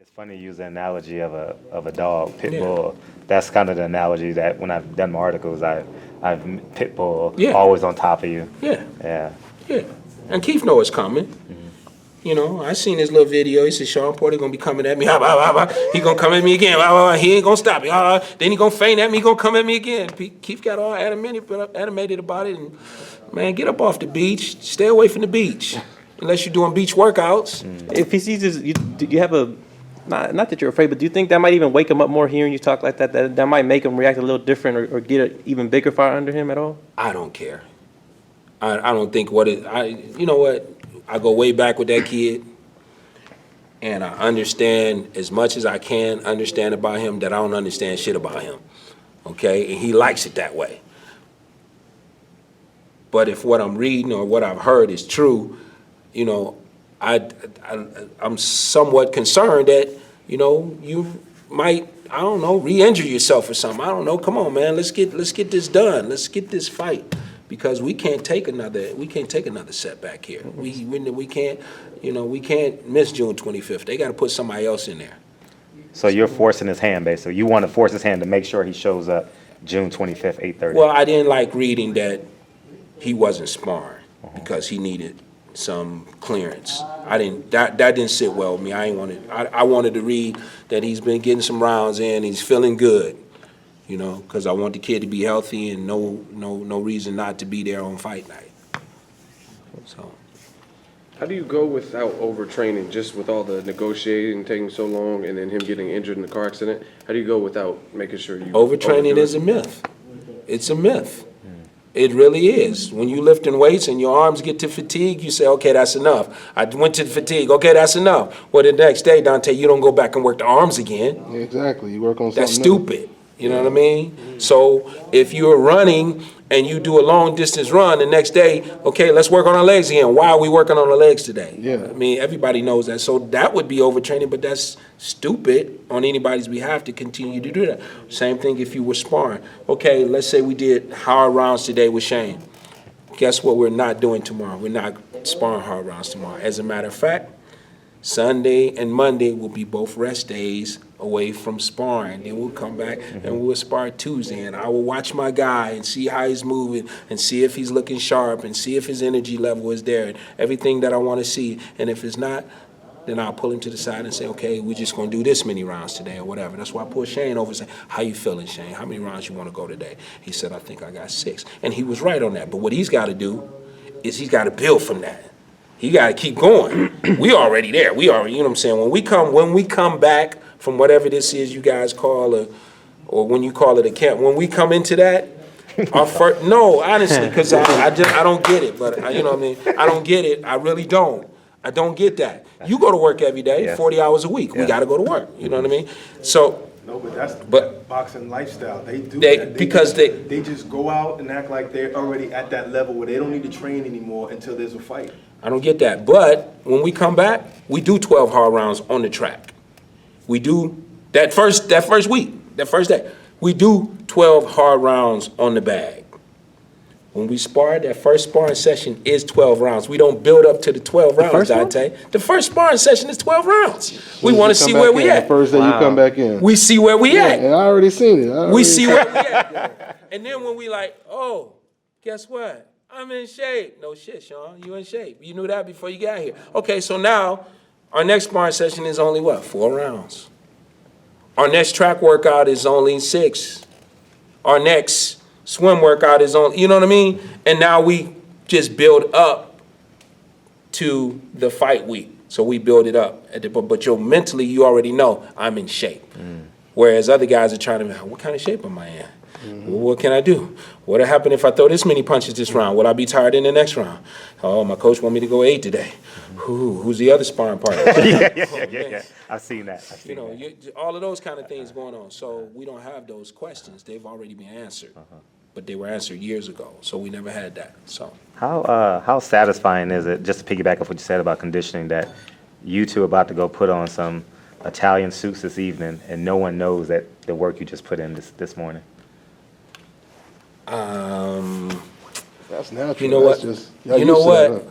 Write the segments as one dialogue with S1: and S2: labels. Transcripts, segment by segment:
S1: It's funny you use the analogy of a dog, pit bull. That's kind of the analogy that when I've done my articles, I've pit bull always on top of you.
S2: Yeah.
S1: Yeah.
S2: Yeah. And Keith know it's coming. You know, I seen his little video. He said Shawn Porter gonna be coming at me. He gonna come at me again. He ain't gonna stop me. Then he gonna feint at me. He gonna come at me again. Keith got all animated about it. And man, get up off the beach. Stay away from the beach, unless you're doing beach workouts.
S3: If he sees this, you have a not that you're afraid, but do you think that might even wake him up more hearing you talk like that? That might make him react a little different or get an even bigger fire under him at all?
S2: I don't care. I don't think you know what? I go way back with that kid, and I understand as much as I can understand about him that I don't understand shit about him, okay? And he likes it that way. But if what I'm reading or what I've heard is true, you know, I'm somewhat concerned that, you know, you might, I don't know, re-injure yourself or something. I don't know. Come on, man. Let's get this done. Let's get this fight. Because we can't take another setback here. We can't, you know, we can't miss June 25th. They got to put somebody else in there.
S1: So you're forcing his hand, basically. You want to force his hand to make sure he shows up June 25th, 8:30.
S2: Well, I didn't like reading that he wasn't sparring because he needed some clearance. That didn't sit well with me. I wanted to read that he's been getting some rounds in. He's feeling good. You know, because I want the kid to be healthy and no reason not to be there on fight night. So,
S4: how do you go without overtraining, just with all the negotiating taking so long and then him getting injured in the car accident? How do you go without making sure you
S2: overtraining is a myth. It's a myth. It really is. When you lifting weights and your arms get to fatigue, you say, okay, that's enough. I went to the fatigue. Okay, that's enough. Well, the next day, Dante, you don't go back and work the arms again.
S5: Yeah, exactly. You work on something
S2: That's stupid. You know what I mean? So if you're running and you do a long distance run the next day, okay, let's work on our legs again. Why are we working on our legs today?
S5: Yeah.
S2: I mean, everybody knows that. So that would be overtraining, but that's stupid on anybody's behalf to continue to do that. Same thing if you were sparring. Okay, let's say we did hard rounds today with Shane. Guess what we're not doing tomorrow? We're not sparring hard rounds tomorrow. As a matter of fact, Sunday and Monday will be both rest days away from sparring. Then we'll come back and we'll spar Tuesday. And I will watch my guy and see how he's moving and see if he's looking sharp and see if his energy level is there and everything that I want to see. And if it's not, then I'll pull him to the side and say, okay, we're just going to do this many rounds today or whatever. That's why I pulled Shane over and said, how you feeling, Shane? How many rounds you want to go today? He said, I think I got 6. And he was right on that. But what he's got to do is he's got to build from that. He got to keep going. We already there. We already, you know what I'm saying? When we come back from whatever this is you guys call or when you call it a camp, when we come into that, our first, no, honestly, because I don't get it. But you know what I mean? I don't get it. I really don't. I don't get that. You go to work every day, 40 hours a week. We got to go to work. You know what I mean? So.
S5: No, but that's the boxing lifestyle. They do that. They just go out and act like they're already at that level where they don't need to train anymore until there's a fight.
S2: I don't get that. But when we come back, we do 12 hard rounds on the track. We do that first week, that first day. We do 12 hard rounds on the bag. When we spar, that first sparring session is 12 rounds. We don't build up to the 12 rounds, Dante. The first sparring session is 12 rounds. We want to see where we at.
S5: The first day you come back in.
S2: We see where we at.
S5: And I already seen it.
S2: We see where we at. And then when we like, oh, guess what? I'm in shape. No shit, Shawn. You in shape. You knew that before you got here. Okay, so now our next sparring session is only what? 4 rounds. Our next track workout is only 6. Our next swim workout is only, you know what I mean? And now we just build up to the fight week. So we build it up. But mentally, you already know I'm in shape. Whereas other guys are trying to, what kind of shape am I in? What can I do? What'll happen if I throw this many punches this round? Will I be tired in the next round? Oh, my coach want me to go 8 today. Who's the other sparring partner?
S1: Yeah. I've seen that.
S2: All of those kind of things going on. So we don't have those questions. They've already been answered. But they were answered years ago. So we never had that. So
S1: how satisfying is it, just to piggyback off what you said about conditioning, that you two are about to go put on some Italian suits this evening and no one knows that the work you just put in this morning?
S5: That's natural.
S2: You know what?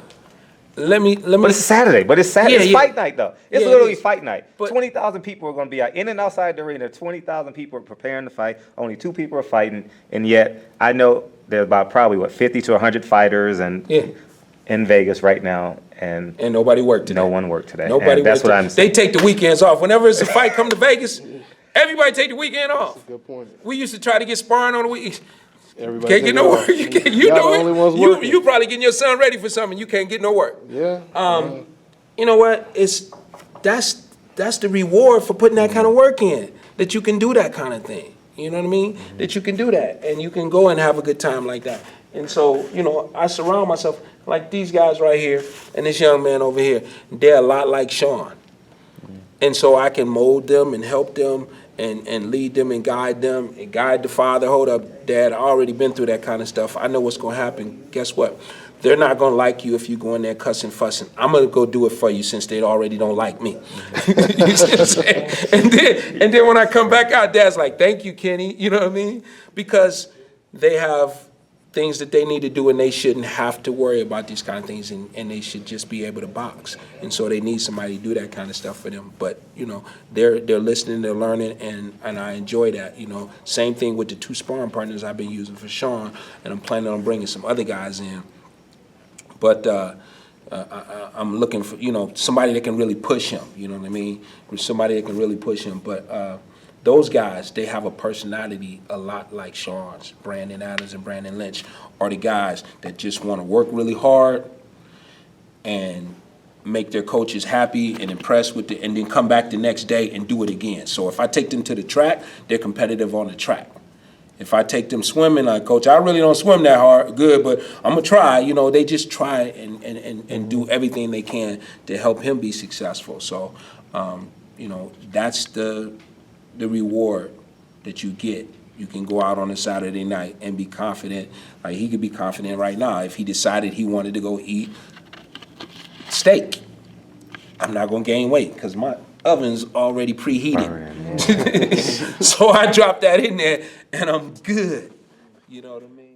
S2: let me.
S1: But it's Saturday. But it's Saturday.
S2: Yeah,
S1: It's
S2: yeah.
S1: fight night, though. It's
S2: Yeah, it
S1: literally
S2: is.
S1: fight night.
S2: But-
S1: 20,000 people are going to be out in and outside the arena. 20,000 people are preparing to fight. Only 2 people are fighting, and yet I know there's about probably 50 to 100 fighters in Vegas right now, and
S2: nobody worked today.
S1: no one worked today.
S2: Nobody
S1: And that's
S2: worked
S1: what
S2: today.
S1: I'm saying.
S2: They take the weekends off. Whenever it's a fight, come to Vegas. Everybody take the weekend off.
S6: Good point.
S2: We used to try to get sparring on the week.
S6: Everybody
S2: Can't get no work. You can't. You
S6: Y'all
S2: know
S6: the only ones
S2: it. You
S6: working.
S2: you probably getting your son ready for something. You can't get no work.
S6: Yeah.
S2: You know what? That's the reward for putting that kind of work in. That you can do that kind of thing. You know what I mean? That you can do that, and you can go and have a good time like that. And so, I surround myself like these guys right here and this young man over here. They're a lot like Shawn. And so I can mold them and help them and lead them and guide the father. Hold up, Dad, I already been through that kind of stuff. I know what's going to happen. Guess what? They're not going to like you if you go in there cussing, fussing. I'm going to go do it for you since they already don't like me. You see what I'm saying? And then when I come back out, Dad's like, thank you, Kenny. You know what I mean? Because they have things that they need to do, and they shouldn't have to worry about these kind of things, and they should just be able to box. And so they need somebody to do that kind of stuff for them. But they're listening, they're learning, and I enjoy that. Same thing with the 2 sparring partners I've been using for Shawn, and I'm planning on bringing some other guys in. But I'm looking for somebody that can really push him. You know what I mean? Somebody that can really push him. But those guys, they have a personality a lot like Shawn's. Brandon Adams and Brandon Lynch are the guys that just want to work really hard and make their coaches happy and impressed with it, and then come back the next day and do it again. So if I take them to the track, they're competitive on the track. If I take them swimming, like, Coach, I really don't swim that hard, good, but I'm going to try. They just try and do everything they can to help him be successful. So, that's the reward that you get. You can go out on a Saturday night and be confident. Like, he could be confident right now if he decided he wanted to go eat steak. I'm not going to gain weight because my oven's already preheated. So I drop that in there and I'm good. You know what I mean?